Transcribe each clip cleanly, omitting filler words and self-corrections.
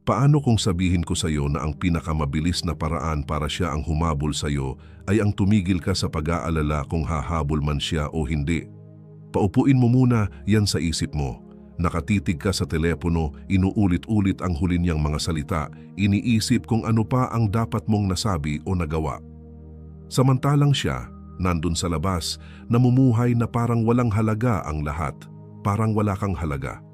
Paano kung sabihin ko sa iyo na ang pinakamabilis na paraan para siya ang humabol sa iyo ay ang tumigil ka sa pag-aalala kung hahabol man siya o hindi? Paupuin mo muna yan sa isip mo. Nakatitig ka sa telepono, inuulit-ulit ang huli niyang mga salita, iniisip kung ano pa ang dapat mong nasabi o nagawa. Samantalang siya, nandun sa labas, namumuhay na parang walang halaga ang lahat, parang wala kang halaga.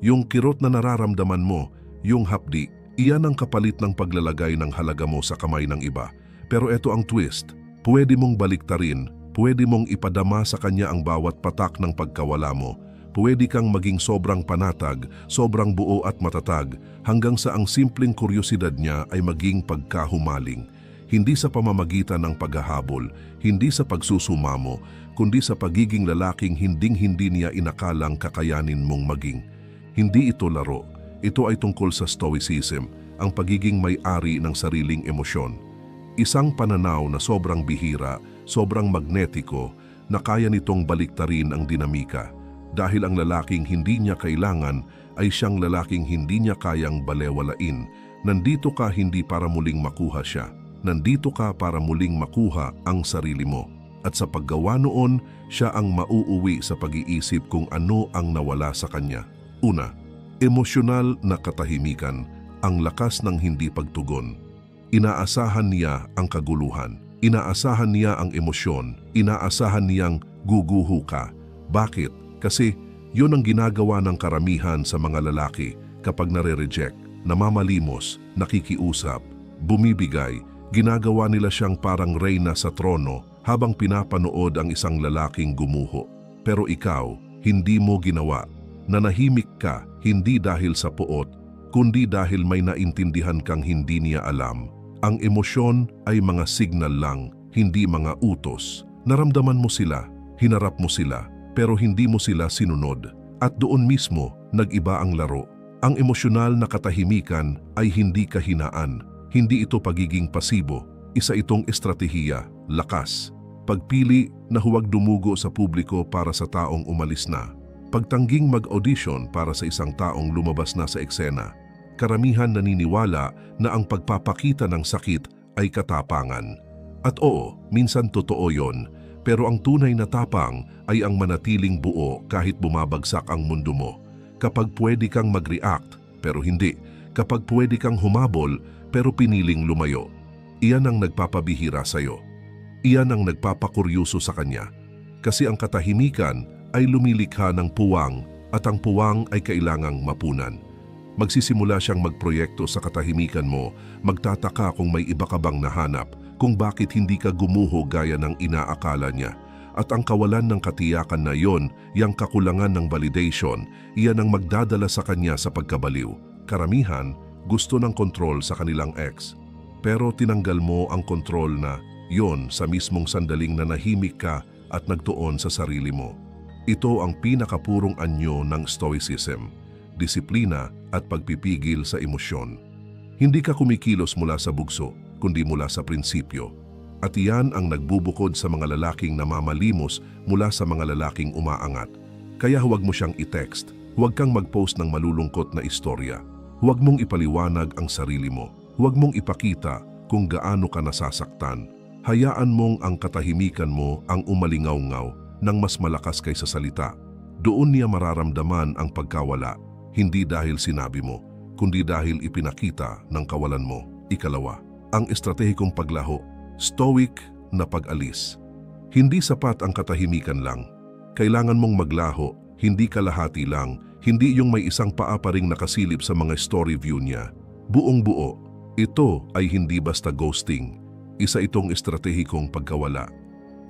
Yung kirot na nararamdaman mo, yung hapdi, iyan ang kapalit ng paglalagay ng halaga mo sa kamay ng iba. Pero eto ang twist, pwede mong baliktarin, pwede mong ipadama sa kanya ang bawat patak ng pagkawala mo. Pwede kang maging sobrang panatag, sobrang buo at matatag, hanggang sa ang simpleng kuryosidad niya ay maging pagkahumaling. Hindi sa pamamagitan ng paghahabol, hindi sa pagsusumamo, kundi sa pagiging lalaking hinding-hindi niya inakalang kakayanin mong maging. Hindi ito laro. Ito ay tungkol sa stoicism, ang pagiging may-ari ng sariling emosyon. Isang pananaw na sobrang bihira, sobrang magnetiko, na kaya nitong baliktarin ang dinamika. Dahil ang lalaking hindi niya kailangan ay siyang lalaking hindi niya kayang balewalain. Nandito ka hindi para muling makuha siya. Nandito ka para muling makuha ang sarili mo. At sa paggawa noon, siya ang mauuwi sa pag-iisip kung ano ang nawala sa kanya. Una, emosyonal na katahimikan, ang lakas ng hindi pagtugon. Inaasahan niya ang kaguluhan. Inaasahan niya ang emosyon. Inaasahan niyang guguho ka. Bakit? Kasi yun ang ginagawa ng karamihan sa mga lalaki kapag nare-reject, namamalimos, nakikiusap, bumibigay, ginagawa nila siyang parang reyna sa trono habang pinapanood ang isang lalaking gumuho. Pero ikaw, hindi mo ginawa. Nanahimik ka hindi dahil sa puot, kundi dahil may naintindihan kang hindi niya alam. Ang emosyon ay mga signal lang, hindi mga utos. Naramdaman mo sila, hinarap mo sila, pero hindi mo sila sinunod. At doon mismo, nag-iba ang laro. Ang emosyonal na katahimikan ay hindi kahinaan. Hindi ito pagiging pasibo. Isa itong estratehiya, lakas. Pagpili na huwag dumugo sa publiko para sa taong umalis na. Pagtangging mag-audition para sa isang taong lumabas na sa eksena. Karamihan naniniwala na ang pagpapakita ng sakit ay katapangan. At oo, minsan totoo yon. Pero ang tunay na tapang ay ang manatiling buo kahit bumabagsak ang mundo mo. Kapag pwede kang mag-react, pero hindi. Kapag pwede kang humabol, pero piniling lumayo. Iyan ang nagpapabihira sa'yo. Iyan ang nagpapakuryoso sa kanya. Kasi ang katahimikan ay lumilikha ng puwang at ang puwang ay kailangang mapunan. Magsisimula siyang magproyekto sa katahimikan mo, magtataka kung may iba ka bang nahanap, kung bakit hindi ka gumuho gaya ng inaakala niya. At ang kawalan ng katiyakan na yon, yang kakulangan ng validation, iyan ang magdadala sa kanya sa pagkabaliw. Karamihan, gusto ng kontrol sa kanilang ex. Pero tinanggal mo ang kontrol na yon sa mismong sandaling na nahimik ka at nagtuon sa sarili mo. Ito ang pinakapurong anyo ng stoicism, disiplina at pagpipigil sa emosyon. Hindi ka kumikilos mula sa bugso, kundi mula sa prinsipyo. At iyan ang nagbubukod sa mga lalaking namamalimos mula sa mga lalaking umaangat. Kaya huwag mo siyang i-text, huwag kang mag-post ng malulungkot na istorya. Huwag mong ipaliwanag ang sarili mo. Huwag mong ipakita kung gaano ka nasasaktan. Hayaan mong ang katahimikan mo ang umalingaw-ngaw ng mas malakas kaysa salita. Doon niya mararamdaman ang pagkawala, hindi dahil sinabi mo, kundi dahil ipinakita ng kawalan mo. Ikalawa, ang estratehikong paglaho, stoic na pag-alis. Hindi sapat ang katahimikan lang. Kailangan mong maglaho, hindi kalahati lang, hindi yung may isang paa pa ring nakasilip sa mga story view niya. Buong buo, ito ay hindi basta ghosting. Isa itong estratehikong pagkawala.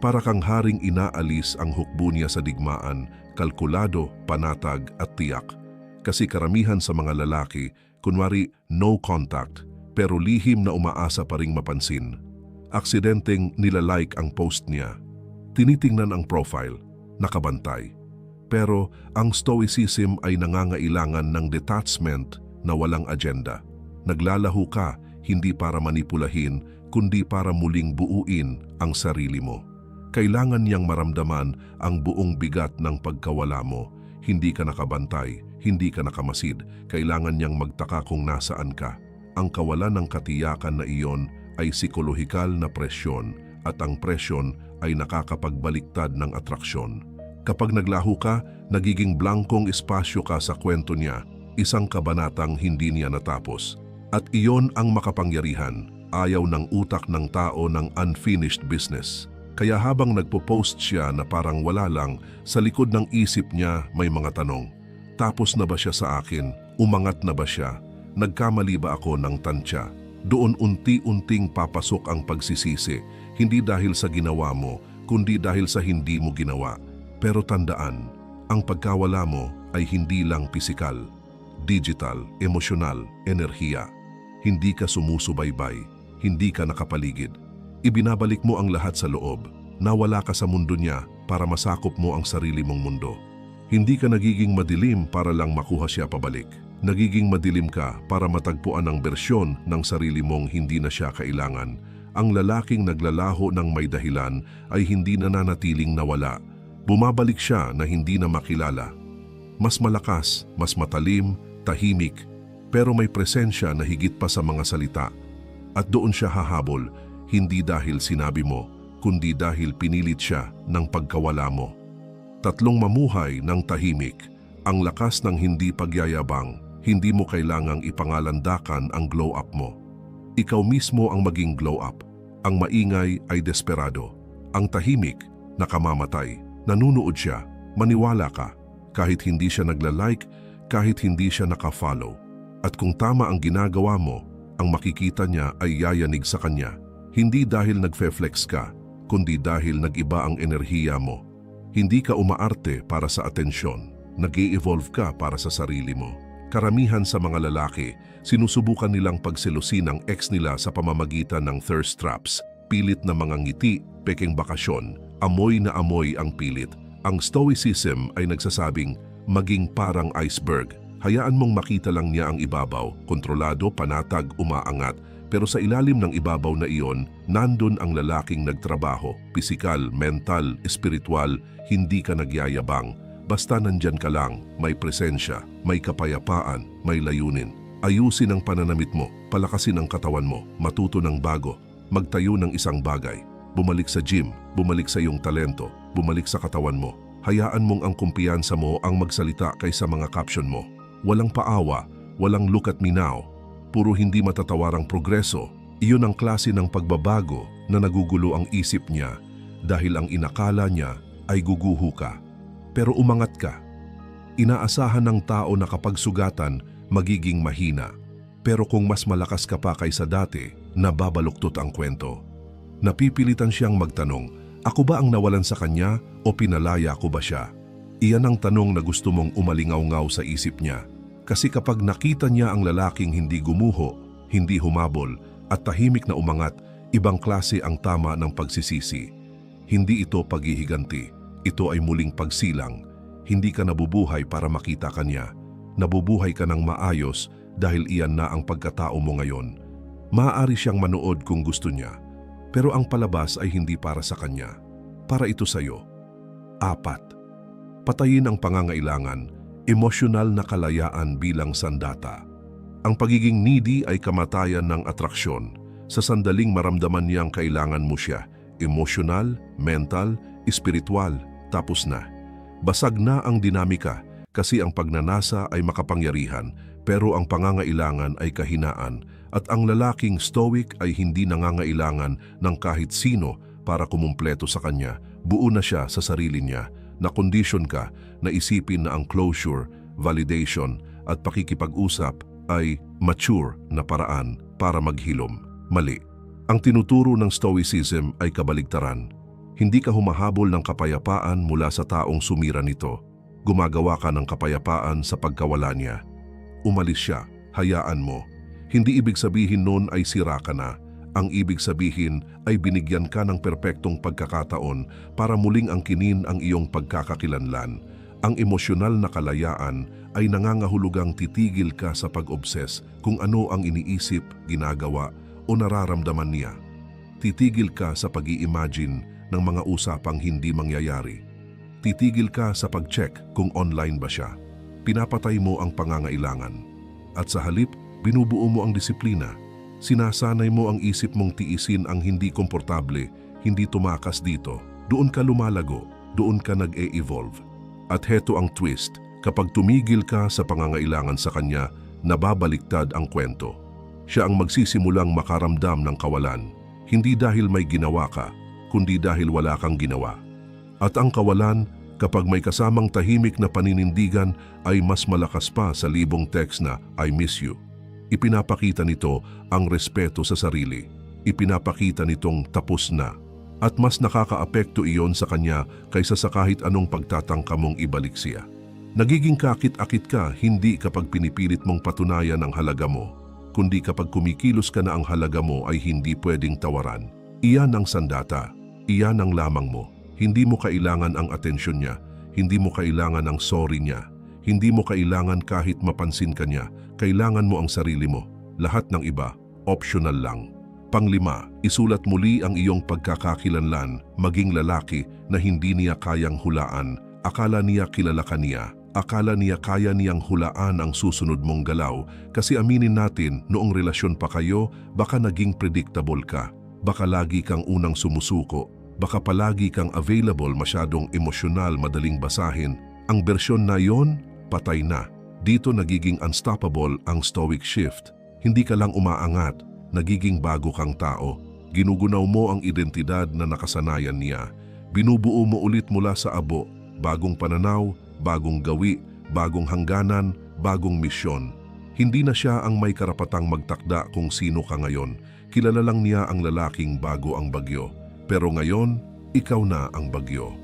Para kang haring inaalis ang hukbo niya sa digmaan, kalkulado, panatag at tiyak. Kasi karamihan sa mga lalaki, kunwari no contact, pero lihim na umaasa pa ring mapansin. Aksidenteng nilalike ang post niya. Tinitingnan ang profile, nakabantay. Pero ang stoicism ay nangangailangan ng detachment na walang agenda. Naglalaho ka hindi para manipulahin, kundi para muling buuin ang sarili mo. Kailangan niyang maramdaman ang buong bigat ng pagkawala mo, Hindi ka nakabantay, hindi ka nakamasid. Kailangan niyang magtaka kung nasaan ka. Ang kawalan ng katiyakan na iyon ay psikolohikal na presyon at ang presyon ay nakakapagbaliktad ng atraksyon. Kapag naglaho ka, nagiging blankong espasyo ka sa kwento niya, isang kabanatang hindi niya natapos. At iyon ang makapangyarihan, ayaw ng utak ng tao ng unfinished business. Kaya habang nagpo-post siya na parang wala lang, sa likod ng isip niya may mga tanong. Tapos na ba siya sa akin? Umangat na ba siya? Nagkamali ba ako ng tansya? Doon unti-unting papasok ang pagsisisi, hindi dahil sa ginawa mo, kundi dahil sa hindi mo ginawa. Pero tandaan, ang pagkawala mo ay hindi lang pisikal, digital, emosyonal, enerhiya. Hindi ka sumusubaybay, hindi ka nakapaligid. Ibinabalik mo ang lahat sa loob, nawala ka sa mundo niya para masakop mo ang sarili mong mundo. Hindi ka nagiging madilim para lang makuha siya pabalik. Nagiging madilim ka para matagpuan ang bersyon ng sarili mong hindi na siya kailangan. Ang lalaking naglalaho ng may dahilan ay hindi nananatiling nawala. Bumabalik siya na hindi na makilala. Mas malakas, mas matalim, tahimik, pero may presensya na higit pa sa mga salita. At doon siya hahabol, hindi dahil sinabi mo, kundi dahil pinilit siya ng pagkawala mo. Tatlong mamuhay ng tahimik, ang lakas ng hindi pagyayabang, hindi mo kailangang ipangalandakan ang glow up mo. Ikaw mismo ang maging glow up. Ang maingay ay desperado. Ang tahimik, nakamamatay. Nanunood siya, maniwala ka. Kahit hindi siya nagla-like, kahit hindi siya naka-follow. At kung tama ang ginagawa mo, ang makikita niya ay yayanig sa kanya. Hindi dahil nagfe-flex ka, kundi dahil nag-iba ang enerhiya mo. Hindi ka umaarte para sa atensyon, nag-i-evolve ka para sa sarili mo. Karamihan sa mga lalaki, sinusubukan nilang pagselusin ang ex nila sa pamamagitan ng thirst traps, pilit na mga ngiti, pekeng bakasyon, amoy na amoy ang pilit. Ang stoicism ay nagsasabing, maging parang iceberg. Hayaan mong makita lang niya ang ibabaw, kontrolado, panatag, umaangat. Pero sa ilalim ng ibabaw na iyon, nandun ang lalaking nagtrabaho, pisikal, mental, espiritual, hindi ka nagyayabang. Basta nandyan ka lang, may presensya, may kapayapaan, may layunin. Ayusin ang pananamit mo, palakasin ang katawan mo, matuto ng bago, magtayo ng isang bagay. Bumalik sa gym, bumalik sa iyong talento, bumalik sa katawan mo. Hayaan mong ang kumpiyansa mo ang magsalita kaysa mga caption mo. Walang paawa, walang look at me now. Puro hindi matatawarang progreso. Iyon ang klase ng pagbabago na nagugulo ang isip niya dahil ang inakala niya ay guguho ka. Pero umangat ka. Inaasahan ng tao na kapag sugatan, magiging mahina. Pero kung mas malakas ka pa kaysa dati, nababaluktot ang kwento. Napipilitan siyang magtanong, ako ba ang nawalan sa kanya o pinalaya ko ba siya? Iyan ang tanong na gusto mong umalingaw-ngaw sa isip niya. Kasi kapag nakita niya ang lalaking hindi gumuho, hindi humabol, at tahimik na umangat, ibang klase ang tama ng pagsisisi. Hindi ito paghihiganti, ito ay muling pagsilang. Hindi ka nabubuhay para makita ka niya. Nabubuhay ka ng maayos dahil iyan na ang pagkatao mo ngayon. Maaari siyang manood kung gusto niya, pero ang palabas ay hindi para sa kanya. Para ito sa'yo. 4. Patayin ang pangangailangan. Emosyonal na kalayaan bilang sandata. Ang pagiging needy ay kamatayan ng atraksyon. Sa sandaling maramdaman niyang kailangan mo siya, emosyonal, mental, espiritual, tapos na. Basag na ang dinamika kasi ang pagnanasa ay makapangyarihan pero ang pangangailangan ay kahinaan at ang lalaking stoic ay hindi nangangailangan ng kahit sino para kumumpleto sa kanya. Buo na siya sa sarili niya. Na-condition ka na isipin na ang closure, validation at pakikipag-usap ay mature na paraan para maghilom. Mali. Ang tinuturo ng Stoicism ay kabaligtaran. Hindi ka humahabol ng kapayapaan mula sa taong sumira nito. Gumagawa ka ng kapayapaan sa pagkawala niya. Umalis siya, hayaan mo. Hindi ibig sabihin nun ay sira ka na. Ang ibig sabihin ay binigyan ka ng perpektong pagkakataon para muling angkinin ang iyong pagkakakilanlan. Ang emosyonal na kalayaan ay nangangahulugang titigil ka sa pag-obses kung ano ang iniisip, ginagawa o nararamdaman niya. Titigil ka sa pag-i-imagine ng mga usapang hindi mangyayari. Titigil ka sa pag-check kung online ba siya. Pinapatay mo ang pangangailangan. At sa halip, binubuo mo ang disiplina. Sinasanay mo ang isip mong tiisin ang hindi komportable, hindi tumakas dito. Doon ka lumalago, doon ka nag-e-evolve. At heto ang twist, kapag tumigil ka sa pangangailangan sa kanya, nababaliktad ang kwento. Siya ang magsisimulang makaramdam ng kawalan, hindi dahil may ginawa ka, kundi dahil wala kang ginawa. At ang kawalan, kapag may kasamang tahimik na paninindigan, ay mas malakas pa sa libong text na I miss you. Ipinapakita nito ang respeto sa sarili. Ipinapakita nitong tapos na. At mas nakakaapekto iyon sa kanya kaysa sa kahit anong pagtatangka mong ibalik siya. Nagiging kakit-akit ka hindi kapag pinipilit mong patunayan ang halaga mo, kundi kapag kumikilos ka na ang halaga mo ay hindi pwedeng tawaran. Iyan ang sandata. Iyan ang lamang mo. Hindi mo kailangan ang atensyon niya. Hindi mo kailangan ang sorry niya. Hindi mo kailangan kahit mapansin ka niya. Kailangan mo ang sarili mo. Lahat ng iba, optional lang. Panglima, isulat muli ang iyong pagkakakilanlan, maging lalaki na hindi niya kayang hulaan. Akala niya kilala ka niya. Akala niya kaya niyang hulaan ang susunod mong galaw. Kasi aminin natin, noong relasyon pa kayo, baka naging predictable ka. Baka lagi kang unang sumusuko. Baka palagi kang available, masyadong emosyonal, madaling basahin. Ang bersyon na yon, patay na. Dito nagiging unstoppable ang stoic shift. Hindi ka lang umaangat, nagiging bago kang tao. Ginugunaw mo ang identidad na nakasanayan niya. Binubuo mo ulit mula sa abo, bagong pananaw, bagong gawi, bagong hangganan, bagong misyon. Hindi na siya ang may karapatang magtakda kung sino ka ngayon. Kilala lang niya ang lalaking bago ang bagyo. Pero ngayon, ikaw na ang bagyo.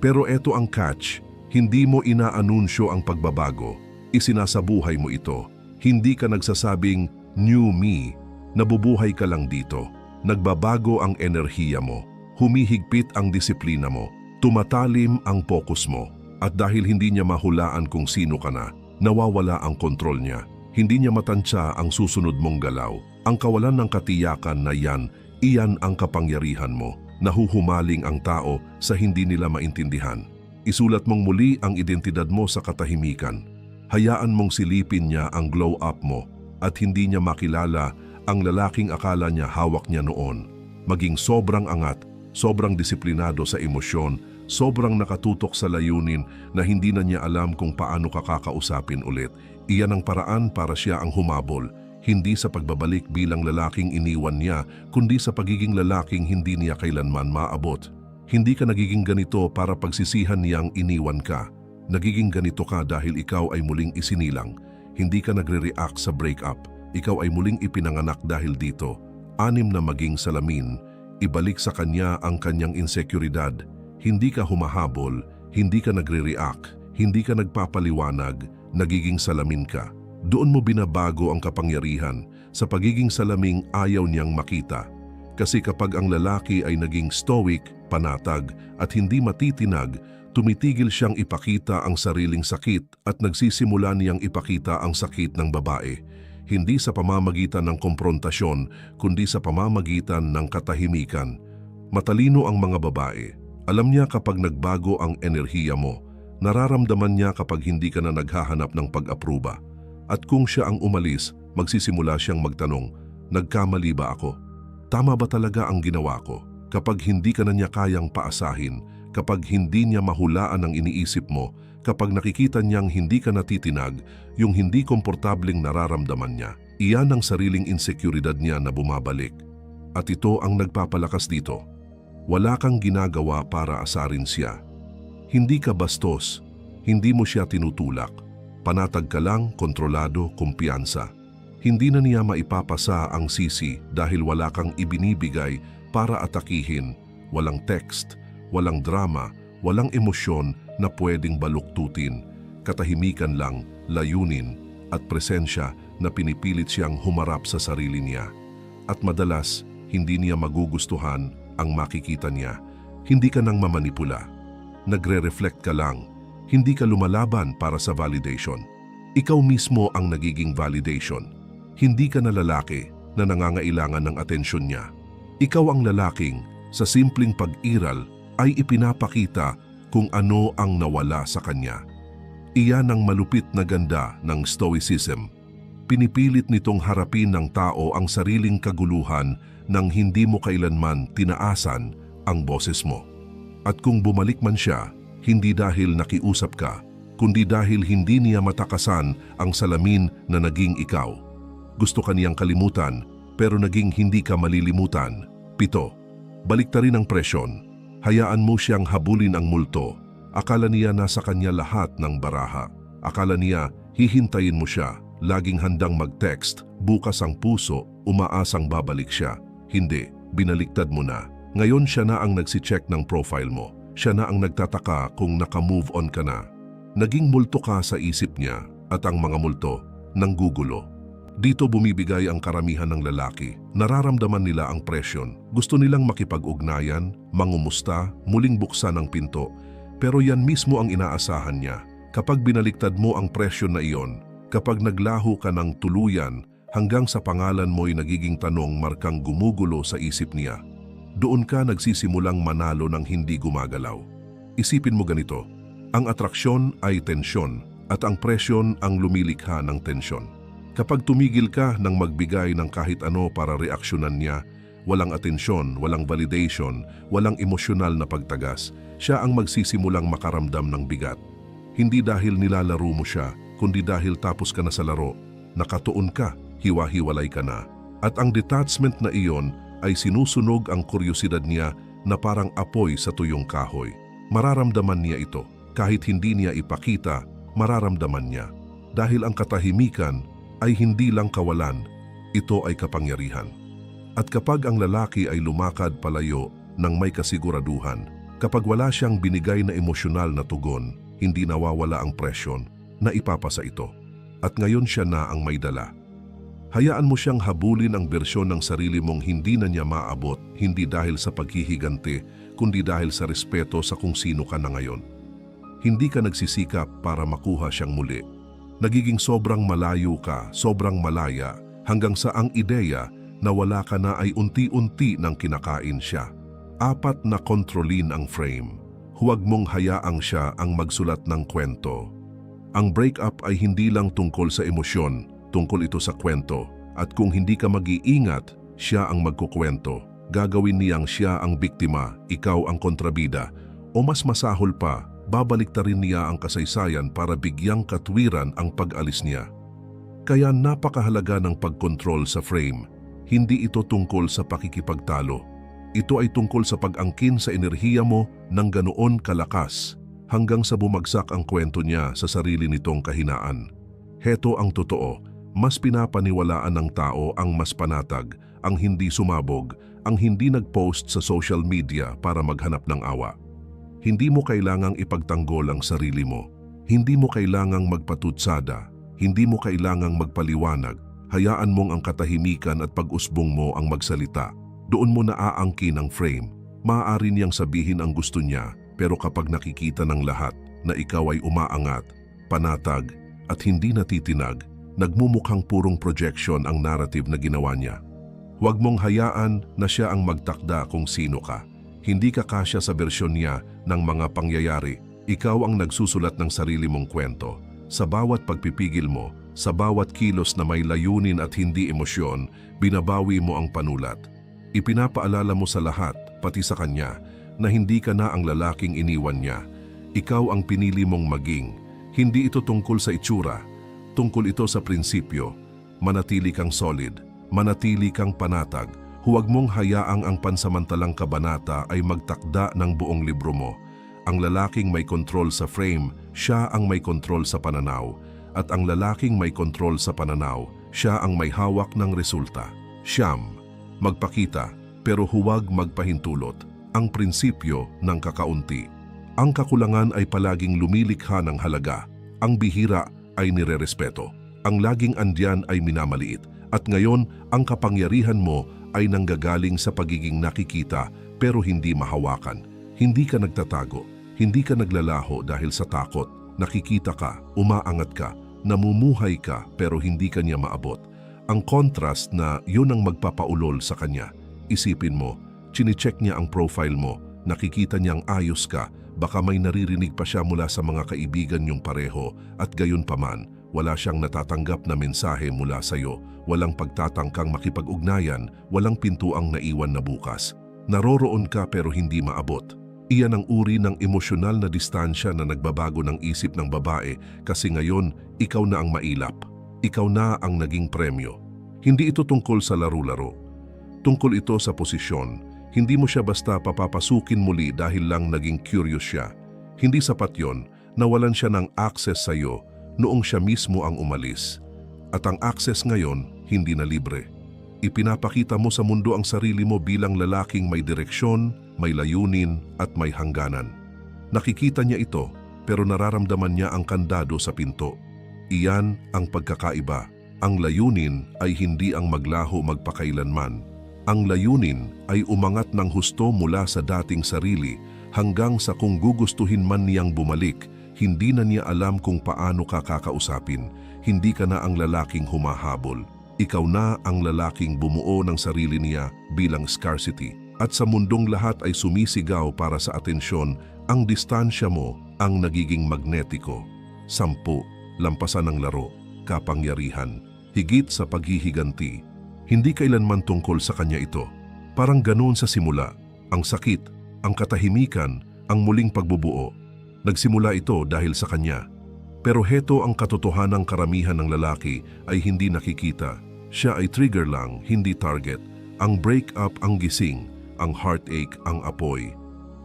Pero eto ang catch, hindi mo inaanunsyo ang pagbabago. Isinasabuhay mo ito. Hindi ka nagsasabing, new me. Nabubuhay ka lang dito. Nagbabago ang enerhiya mo. Humihigpit ang disiplina mo. Tumatalim ang focus mo. At dahil hindi niya mahulaan kung sino ka na, nawawala ang kontrol niya. Hindi niya matansya ang susunod mong galaw. Ang kawalan ng katiyakan na iyan ang kapangyarihan mo. Nahuhumaling ang tao sa hindi nila maintindihan. Isulat mong muli ang identidad mo sa katahimikan. Hayaan mong silipin niya ang glow up mo at hindi niya makilala ang lalaking akala niya hawak niya noon. Maging sobrang angat, sobrang disiplinado sa emosyon, sobrang nakatutok sa layunin na hindi na niya alam kung paano ka kakausapin ulit. Iyan ang paraan para siya ang humabol. Hindi sa pagbabalik bilang lalaking iniwan niya, kundi sa pagiging lalaking hindi niya kailanman maabot. Hindi ka nagiging ganito para pagsisihan niyang iniwan ka. Nagiging ganito ka dahil ikaw ay muling isinilang. Hindi ka nagre-react sa breakup. Ikaw ay muling ipinanganak dahil dito. 6 na maging salamin. Ibalik sa kanya ang kanyang insekuridad. Hindi ka humahabol, hindi ka nagre-react, hindi ka nagpapaliwanag, nagiging salamin ka. Doon mo binabago ang kapangyarihan sa pagiging salaming ayaw niyang makita. Kasi kapag ang lalaki ay naging stoic, panatag at hindi matitinag, tumitigil siyang ipakita ang sariling sakit at nagsisimula niyang ipakita ang sakit ng babae. Hindi sa pamamagitan ng komprontasyon, kundi sa pamamagitan ng katahimikan. Matalino ang mga babae. Alam niya kapag nagbago ang enerhiya mo. Nararamdaman niya kapag hindi ka na naghahanap ng pag-apruba. At kung siya ang umalis, magsisimula siyang magtanong, nagkamali ba ako? Tama ba talaga ang ginawa ko? Kapag hindi ka na niya kayang paasahin, kapag hindi niya mahulaan ang iniisip mo, kapag nakikita niyang hindi ka natitinag, yung hindi komportableng nararamdaman niya, iyan ang sariling insekuridad niya na bumabalik. At ito ang nagpapalakas dito. Wala kang ginagawa para asarin siya. Hindi ka bastos, hindi mo siya tinutulak. Panatag ka lang, kontrolado, kumpiyansa. Hindi na niya maipapasa ang sisi dahil wala kang ibinibigay para atakihin. Walang text, walang drama, walang emosyon na pwedeng baluktutin. Katahimikan lang, layunin at presensya na pinipilit siyang humarap sa sarili niya. At madalas, hindi niya magugustuhan ang makikita niya. Hindi ka nang mamanipula. Nagre-reflect ka lang. Hindi ka lumalaban para sa validation. Ikaw mismo ang nagiging validation. Hindi ka na lalaki na nangangailangan ng atensyon niya. Ikaw ang lalaking sa simpleng pag-iral ay ipinapakita kung ano ang nawala sa kanya. Iyan ang malupit na ganda ng Stoicism. Pinipilit nitong harapin ng tao ang sariling kaguluhan nang hindi mo kailanman tinaasan ang boses mo. At kung bumalik man siya, hindi dahil nakiusap ka, kundi dahil hindi niya matakasan ang salamin na naging ikaw. Gusto ka niyang kalimutan, pero naging hindi ka malilimutan. 7. Baliktarin ang presyon. Hayaan mo siyang habulin ang multo. Akala niya nasa kanya lahat ng baraha. Akala niya hihintayin mo siya, laging handang mag-text, bukas ang puso, umaasang babalik siya. Hindi, binaliktad mo na. Ngayon siya na ang nagsi-check ng profile mo. Siya na ang nagtataka kung naka-move on ka na. Naging multo ka sa isip niya at ang mga multo nanggugulo. Dito bumibigay ang karamihan ng lalaki. Nararamdaman nila ang presyon. Gusto nilang makipag-ugnayan, mangumusta, muling buksan ang pinto. Pero yan mismo ang inaasahan niya. Kapag binaliktad mo ang presyon na iyon, kapag naglaho ka ng tuluyan hanggang sa pangalan mo'y nagiging tanong markang gumugulo sa isip niya, doon ka nagsisimulang manalo ng hindi gumagalaw. Isipin mo ganito, ang atraksyon ay tensyon at ang presyon ang lumilikha ng tensyon. Kapag tumigil ka ng magbigay ng kahit ano para reaksyonan niya, walang atensyon, walang validation, walang emosyonal na pagtagas, siya ang magsisimulang makaramdam ng bigat. Hindi dahil nilalaro mo siya, kundi dahil tapos ka na sa laro, nakatuon ka, hiwa-hiwalay ka na. At ang detachment na iyon ay sinusunog ang kuryosidad niya na parang apoy sa tuyong kahoy. Mararamdaman niya ito, kahit hindi niya ipakita, mararamdaman niya. Dahil ang katahimikan ay hindi lang kawalan, ito ay kapangyarihan. At kapag ang lalaki ay lumakad palayo ng may kasiguraduhan, kapag wala siyang binigay na emosyonal na tugon, hindi nawawala ang presyon na ipapasa ito. At ngayon siya na ang may dala. Hayaan mo siyang habulin ang bersyon ng sarili mong hindi na niya maabot, hindi dahil sa paghihiganti, kundi dahil sa respeto sa kung sino ka na ngayon. Hindi ka nagsisikap para makuha siyang muli. Nagiging sobrang malayo ka, sobrang malaya, hanggang sa ang ideya na wala ka na ay unti-unti nang kinakain siya. 4 na kontrolin ang frame. Huwag mong hayaang siya ang magsulat ng kwento. Ang breakup ay hindi lang tungkol sa emosyon, tungkol ito sa kwento. At kung hindi ka mag-iingat, siya ang magkukwento. Gagawin niyang siya ang biktima, ikaw ang kontrabida. O mas masahol pa, babaliktarin niya ang kasaysayan para bigyang katwiran ang pag-alis niya. Kaya napakahalaga ng pagkontrol sa frame. Hindi ito tungkol sa pakikipagtalo. Ito ay tungkol sa pag-angkin sa enerhiya mo ng ganoon kalakas hanggang sa bumagsak ang kwento niya sa sarili nitong kahinaan. Heto ang totoo, mas pinapaniwalaan ng tao ang mas panatag, ang hindi sumabog, ang hindi nag-post sa social media para maghanap ng awa. Hindi mo kailangang ipagtanggol ang sarili mo. Hindi mo kailangang magpatutsada. Hindi mo kailangang magpaliwanag. Hayaan mong ang katahimikan at pag-usbong mo ang magsalita. Doon mo naaangkin ang frame. Maaari niyang sabihin ang gusto niya, pero kapag nakikita ng lahat na ikaw ay umaangat, panatag, at hindi natitinag, nagmumukhang purong projection ang narrative na ginawa niya. Huwag mong hayaan na siya ang magtakda kung sino ka. Hindi ka kasya sa bersyon niya ng mga pangyayari. Ikaw ang nagsusulat ng sarili mong kwento. Sa bawat pagpipigil mo, sa bawat kilos na may layunin at hindi emosyon, binabawi mo ang panulat. Ipinapaalala mo sa lahat, pati sa kanya, na hindi ka na ang lalaking iniwan niya. Ikaw ang pinili mong maging. Hindi ito tungkol sa itsura. Tungkol ito sa prinsipyo. Manatili kang solid. Manatili kang panatag. Huwag mong hayaang ang pansamantalang kabanata ay magtakda ng buong libro mo. Ang lalaking may kontrol sa frame, siya ang may kontrol sa pananaw. At ang lalaking may kontrol sa pananaw, siya ang may hawak ng resulta. Siyam, magpakita, pero huwag magpahintulot. Ang prinsipyo ng kakaunti. Ang kakulangan ay palaging lumilikha ng halaga. Ang bihira ay nirerespeto. Ang laging andyan ay minamaliit. At ngayon, ang kapangyarihan mo ay nanggagaling sa pagiging nakikita pero hindi mahawakan. Hindi ka nagtatago, hindi ka naglalaho dahil sa takot. Nakikita ka, umaangat ka, namumuhay ka pero hindi ka niya maabot. Ang contrast na yun ang magpapaulol sa kanya. Isipin mo, chine-check niya ang profile mo, nakikita niyang ayos ka, Baka may naririnig pa siya mula sa mga kaibigan niyong pareho at gayon paman, wala siyang natatanggap na mensahe mula sa iyo, walang pagtatangkang makipag-ugnayan, walang pintuang naiwan na bukas. Naroroon ka pero hindi maabot. Iyan ang uri ng emosyonal na distansya na nagbabago ng isip ng babae kasi ngayon ikaw na ang mailap. Ikaw na ang naging premyo. Hindi ito tungkol sa laro-laro. Tungkol ito sa posisyon. Hindi mo siya basta papapasukin muli dahil lang naging curious siya. Hindi sapat yon, nawalan siya ng access sa iyo noong siya mismo ang umalis. At ang access ngayon, hindi na libre. Ipinapakita mo sa mundo ang sarili mo bilang lalaking may direksyon, may layunin at may hangganan. Nakikita niya ito pero nararamdaman niya ang kandado sa pinto. Iyan ang pagkakaiba. Ang layunin ay hindi ang maglaho magpakailanman. Ang layunin ay umangat ng husto mula sa dating sarili hanggang sa kung gugustuhin man niyang bumalik, hindi na niya alam kung paano ka kakausapin. Hindi ka na ang lalaking humahabol. Ikaw na ang lalaking bumuo ng sarili niya bilang scarcity. At sa mundong lahat ay sumisigaw para sa atensyon, ang distansya mo ang nagiging magnetiko. 10. Lampasan ng laro, kapangyarihan, higit sa paghihiganti. Hindi kailanman tungkol sa kanya ito. Parang ganoon sa simula, ang sakit, ang katahimikan, ang muling pagbubuo. Nagsimula ito dahil sa kanya. Pero heto ang katotohanang karamihan ng lalaki ay hindi nakikita. Siya ay trigger lang, hindi target. Ang breakup ang gising, ang heartache ang apoy.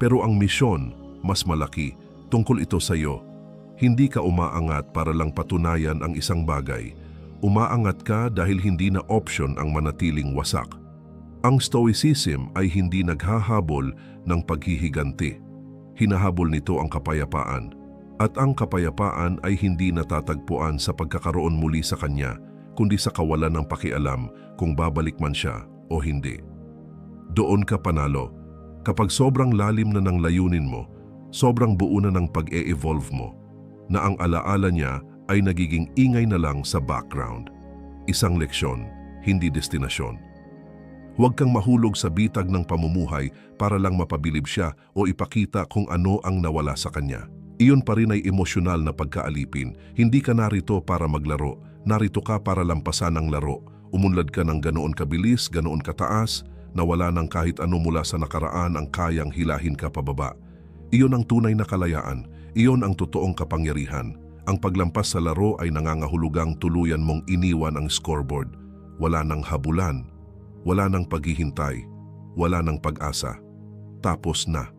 Pero ang misyon, mas malaki, tungkol ito sa iyo. Hindi ka umaangat para lang patunayan ang isang bagay. Umaangat ka dahil hindi na option ang manatiling wasak. Ang stoicism ay hindi naghahabol ng paghihiganti. Hinahabol nito ang kapayapaan. At ang kapayapaan ay hindi natatagpuan sa pagkakaroon muli sa kanya, kundi sa kawalan ng pakialam kung babalik man siya o hindi. Doon ka panalo. Kapag sobrang lalim na ng layunin mo, sobrang buo na ng pag-e-evolve mo, na ang alaala niya ay nagiging ingay na lang sa background. Isang leksyon, hindi destinasyon. Huwag kang mahulog sa bitag ng pamumuhay para lang mapabilib siya o ipakita kung ano ang nawala sa kanya. Iyon pa rin ay emosyonal na pagkaalipin. Hindi ka narito para maglaro, narito ka para lampasan ang laro. Umunlad ka ng ganoon kabilis, ganoon kataas, na wala ng kahit ano mula sa nakaraan ang kayang hilahin ka pababa. Iyon ang tunay na kalayaan, iyon ang totoong kapangyarihan. Ang paglampas sa laro ay nangangahulugang tuluyan mong iniwan ang scoreboard. Wala nang habulan, wala nang paghihintay, wala nang pag-asa. Tapos na.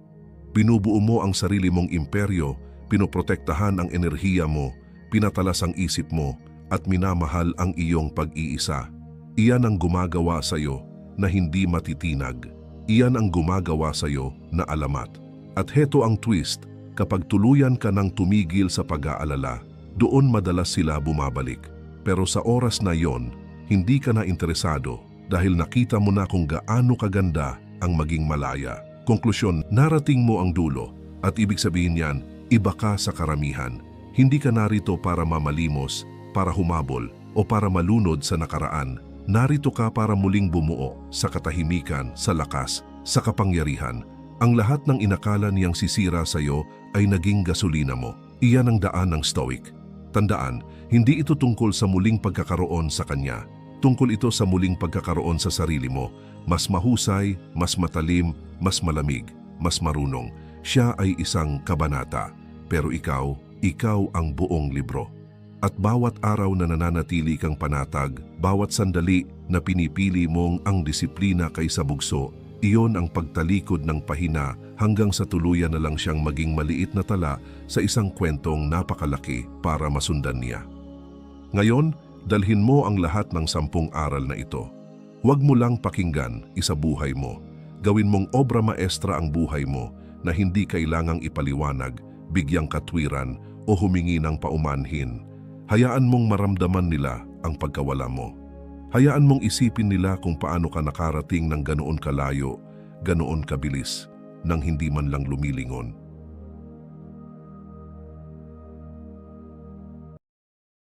Binubuo mo ang sarili mong imperyo, pinoprotektahan ang enerhiya mo, pinatalas ang isip mo, at minamahal ang iyong pag-iisa. Iyan ang gumagawa sa iyo na hindi matitinag. Iyan ang gumagawa sa iyo na alamat. At heto ang twist. Kapag tuluyan ka ng tumigil sa pag-aalala, doon madalas sila bumabalik. Pero sa oras na yon, hindi ka na interesado dahil nakita mo na kung gaano kaganda ang maging malaya. Konklusyon, narating mo ang dulo at ibig sabihin niyan, iba ka sa karamihan. Hindi ka narito para mamalimos, para humabol o para malunod sa nakaraan. Narito ka para muling bumuo sa katahimikan, sa lakas, sa kapangyarihan. Ang lahat ng inakala niyang sisira sa iyo ay naging gasolina mo. Iyan ang daan ng Stoic. Tandaan, hindi ito tungkol sa muling pagkakaroon sa kanya. Tungkol ito sa muling pagkakaroon sa sarili mo. Mas mahusay, mas matalim, mas malamig, mas marunong. Siya ay isang kabanata. Pero ikaw ang buong libro. At bawat araw na nananatili kang panatag, bawat sandali na pinipili mong ang disiplina kaysa bugso, iyon ang pagtalikod ng pahina hanggang sa tuluyan na lang siyang maging maliit na tala sa isang kwentong napakalaki para masundan niya. Ngayon, dalhin mo ang lahat ng 10 aral na ito. Huwag mo lang pakinggan, isabuhay mo. Gawin mong obra maestra ang buhay mo na hindi kailangang ipaliwanag, bigyang katwiran o humingi ng paumanhin. Hayaan mong maramdaman nila ang pagkawala mo. Hayaan mong isipin nila kung paano ka nakarating ng ganoon kalayo, ganoon kabilis, nang hindi man lang lumilingon.